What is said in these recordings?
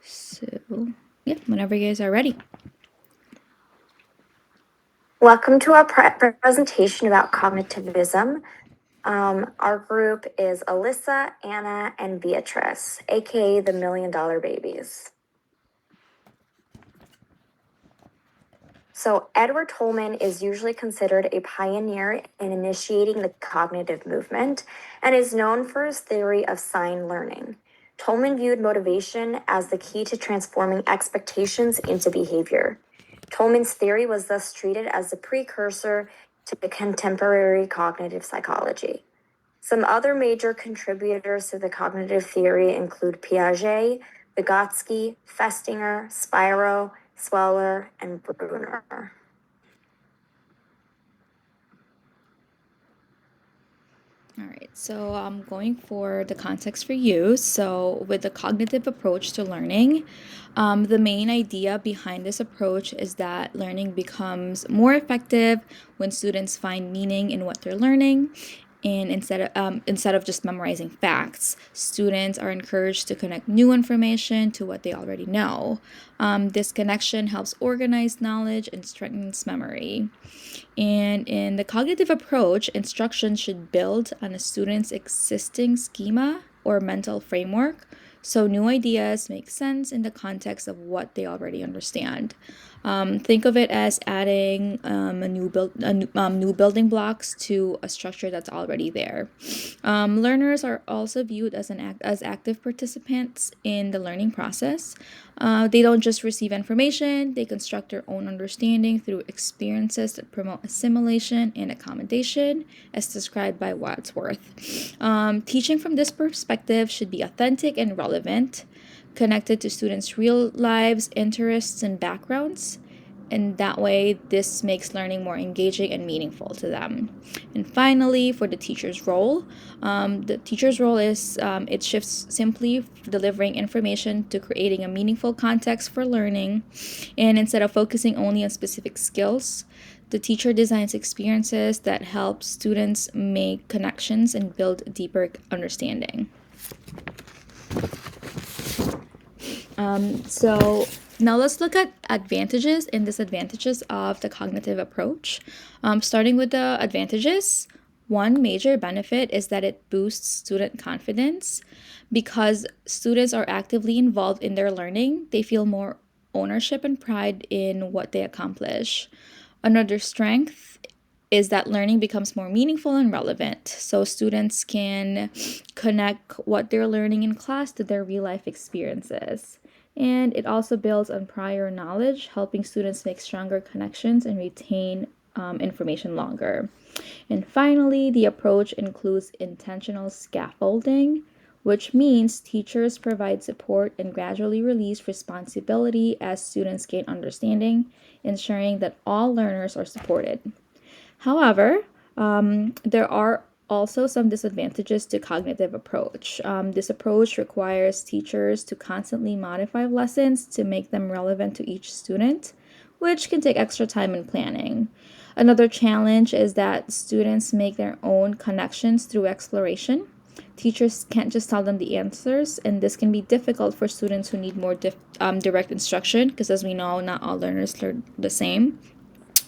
So, yeah, whenever you guys are ready. Welcome to our presentation about cognitivism. Our group is Alyssa, Anna, and Beatrice, aka the $1 Million Babies. So Edward Tolman is usually considered a pioneer in initiating the cognitive movement and is known for his theory of sign learning. Tolman viewed motivation as the key to transforming expectations into behavior. Tolman's theory was thus treated as a precursor to contemporary cognitive psychology. Some other major contributors to the cognitive theory include Piaget, Vygotsky, Festinger, Spiro, Sweller, and Bruner. All right, so I'm going for the context for you. So, with the cognitive approach to learning, the main idea behind this approach is that learning becomes more effective when students find meaning in what they're learning. And instead of just memorizing facts, students are encouraged to connect new information to what they already know. This connection helps organize knowledge and strengthens memory. And in the cognitive approach, instruction should build on a student's existing schema or mental framework, so new ideas make sense in the context of what they already understand. Think of it as adding new building blocks to a structure that's already there. Learners are also viewed as active participants in the learning process. They don't just receive information; they construct their own understanding through experiences that promote assimilation and accommodation, as described by Wadsworth. Teaching from this perspective should be authentic and relevant, connected to students' real lives, interests, and backgrounds. And that way, this makes learning more engaging and meaningful to them. And finally, for the teacher's role is it shifts simply delivering information to creating a meaningful context for learning. And instead of focusing only on specific skills, the teacher designs experiences that help students make connections and build deeper understanding. So now let's look at advantages and disadvantages of the cognitive approach. Starting with the advantages, one major benefit is that it boosts student confidence. Because students are actively involved in their learning, they feel more ownership and pride in what they accomplish. Another strength is that learning becomes more meaningful and relevant. So students can connect what they're learning in class to their real life experiences. And it also builds on prior knowledge, helping students make stronger connections and retain information longer. And finally, the approach includes intentional scaffolding, which means teachers provide support and gradually release responsibility as students gain understanding, ensuring that all learners are supported. However, there are also some disadvantages to cognitive approach. This approach requires teachers to constantly modify lessons to make them relevant to each student, which can take extra time and planning. Another challenge is that students make their own connections through exploration. Teachers can't just tell them the answers, and this can be difficult for students who need more direct instruction because, as we know, not all learners learn the same.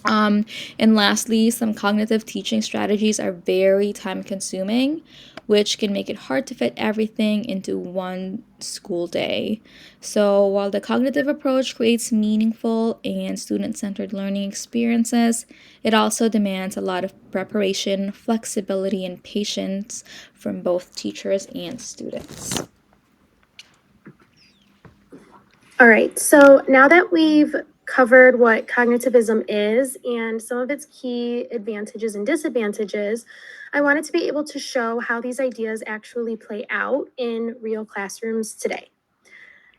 And lastly, some cognitive teaching strategies are very time consuming, which can make it hard to fit everything into one school day. So, while the cognitive approach creates meaningful and student centered learning experiences, it also demands a lot of preparation, flexibility, and patience from both teachers and students. All right, so now that we've covered what cognitivism is and some of its key advantages and disadvantages, I wanted to be able to show how these ideas actually play out in real classrooms today.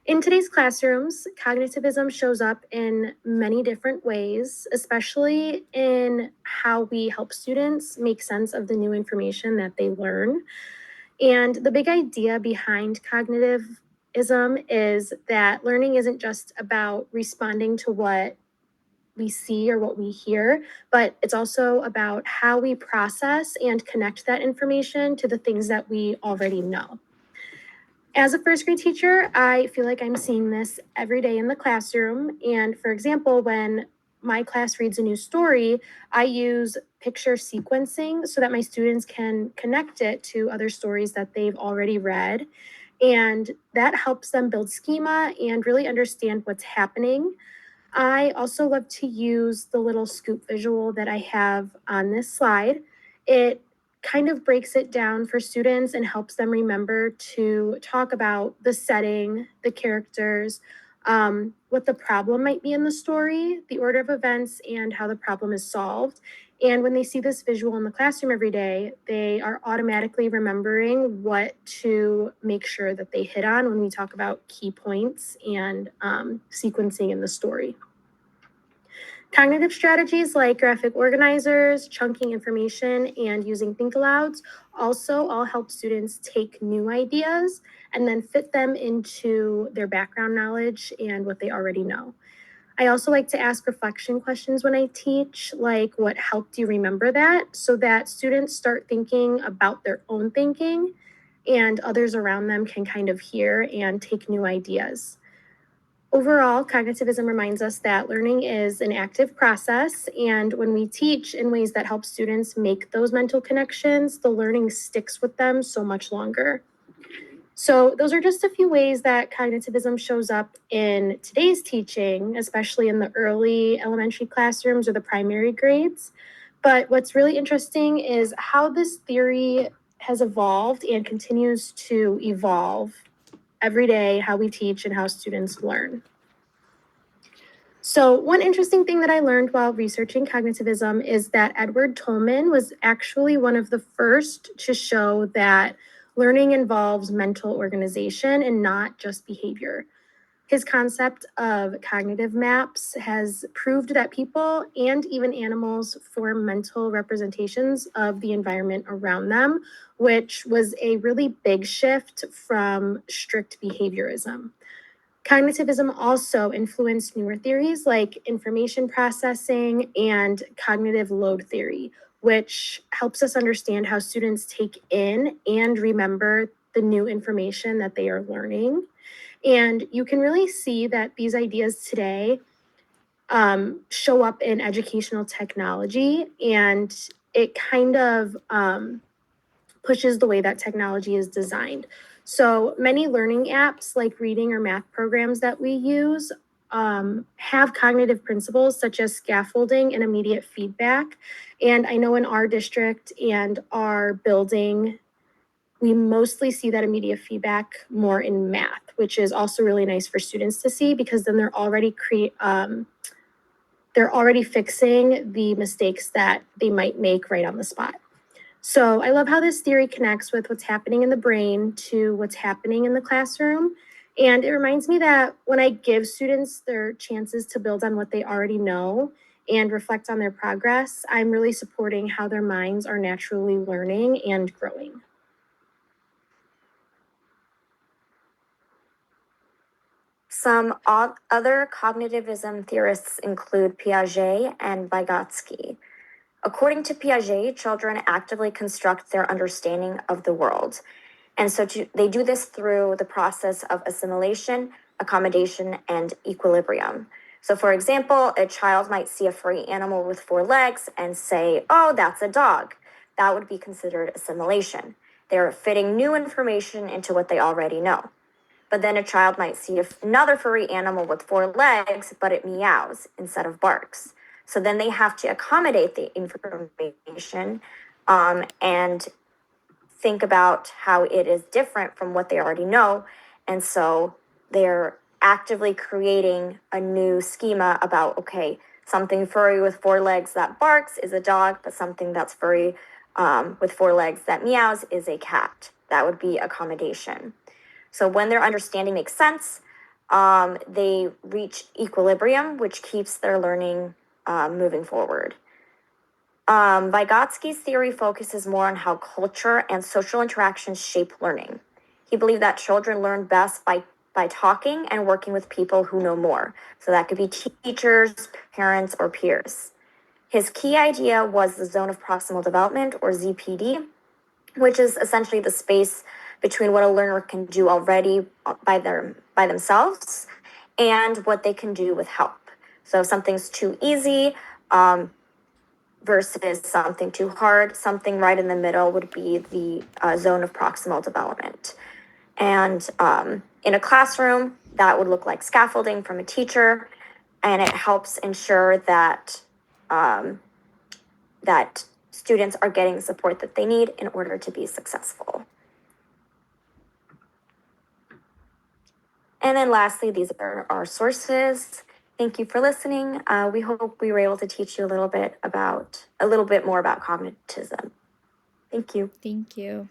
In today's classrooms, cognitivism shows up in many different ways, especially in how we help students make sense of the new information that they learn. And the big idea behind cognitivism is that learning isn't just about responding to what we see or what we hear, but it's also about how we process and connect that information to the things that we already know. As a first grade teacher, I feel like I'm seeing this every day in the classroom. And for example, when my class reads a new story, I use picture sequencing so that my students can connect it to other stories that they've already read. And that helps them build schema and really understand what's happening. I also love to use the little scoop visual that I have on this slide. It kind of breaks it down for students and helps them remember to talk about the setting, the characters, what the problem might be in the story, the order of events, and how the problem is solved. And when they see this visual in the classroom every day, they are automatically remembering what to make sure that they hit on when we talk about key points and sequencing in the story. Cognitive strategies like graphic organizers, chunking information, and using think alouds also all help students take new ideas and then fit them into their background knowledge and what they already know. I also like to ask reflection questions when I teach, like what helped you remember that, so that students start thinking about their own thinking and others around them can kind of hear and take new ideas. Overall, cognitivism reminds us that learning is an active process, and when we teach in ways that help students make those mental connections, the learning sticks with them so much longer. So, those are just a few ways that cognitivism shows up in today's teaching, especially in the early elementary classrooms or the primary grades. But what's really interesting is how this theory has evolved and continues to evolve every day, how we teach and how students learn. So, one interesting thing that I learned while researching cognitivism is that Edward Tolman was actually one of the first to show that learning involves mental organization and not just behavior. His concept of cognitive maps has proved that people and even animals form mental representations of the environment around them, which was a really big shift from strict behaviorism. Cognitivism also influenced newer theories like information processing and cognitive load theory, which helps us understand how students take in and remember the new information that they are learning. And you can really see that these ideas today show up in educational technology, and it kind of pushes the way that technology is designed. So many learning apps like reading or math programs that we use have cognitive principles such as scaffolding and immediate feedback. And I know in our district and our building, we mostly see that immediate feedback more in math, which is also really nice for students to see because then they're already fixing the mistakes that they might make right on the spot. So I love how this theory connects with what's happening in the brain to what's happening in the classroom. And it reminds me that when I give students their chances to build on what they already know and reflect on their progress, I'm really supporting how their minds are naturally learning and growing. Some other cognitivism theorists include Piaget and Vygotsky. According to Piaget, children actively construct their understanding of the world. And so they do this through the process of assimilation, accommodation, and equilibrium. So, for example, a child might see a furry animal with 4 legs and say, oh, that's a dog. That would be considered assimilation. They're fitting new information into what they already know. But then a child might see another furry animal with 4 legs, but it meows instead of barks. So then they have to accommodate the information and think about how it is different from what they already know. And so they're actively creating a new schema about, okay, something furry with 4 legs that barks is a dog, but something that's furry with 4 legs that meows is a cat. That would be accommodation. So when their understanding makes sense, they reach equilibrium, which keeps their learning moving forward. Vygotsky's theory focuses more on how culture and social interactions shape learning. He believed that children learn best by talking and working with people who know more. So that could be teachers, parents, or peers. His key idea was the zone of proximal development, or ZPD, which is essentially the space between what a learner can do already by themselves and what they can do with help. So if something's too easy versus something too hard, something right in the middle would be the zone of proximal development. And in a classroom, that would look like scaffolding from a teacher, and it helps ensure that that students are getting the support that they need in order to be successful. And then lastly, these are our sources. Thank you for listening. We hope we were able to teach you a little bit more about cognitism. Thank you. Thank you.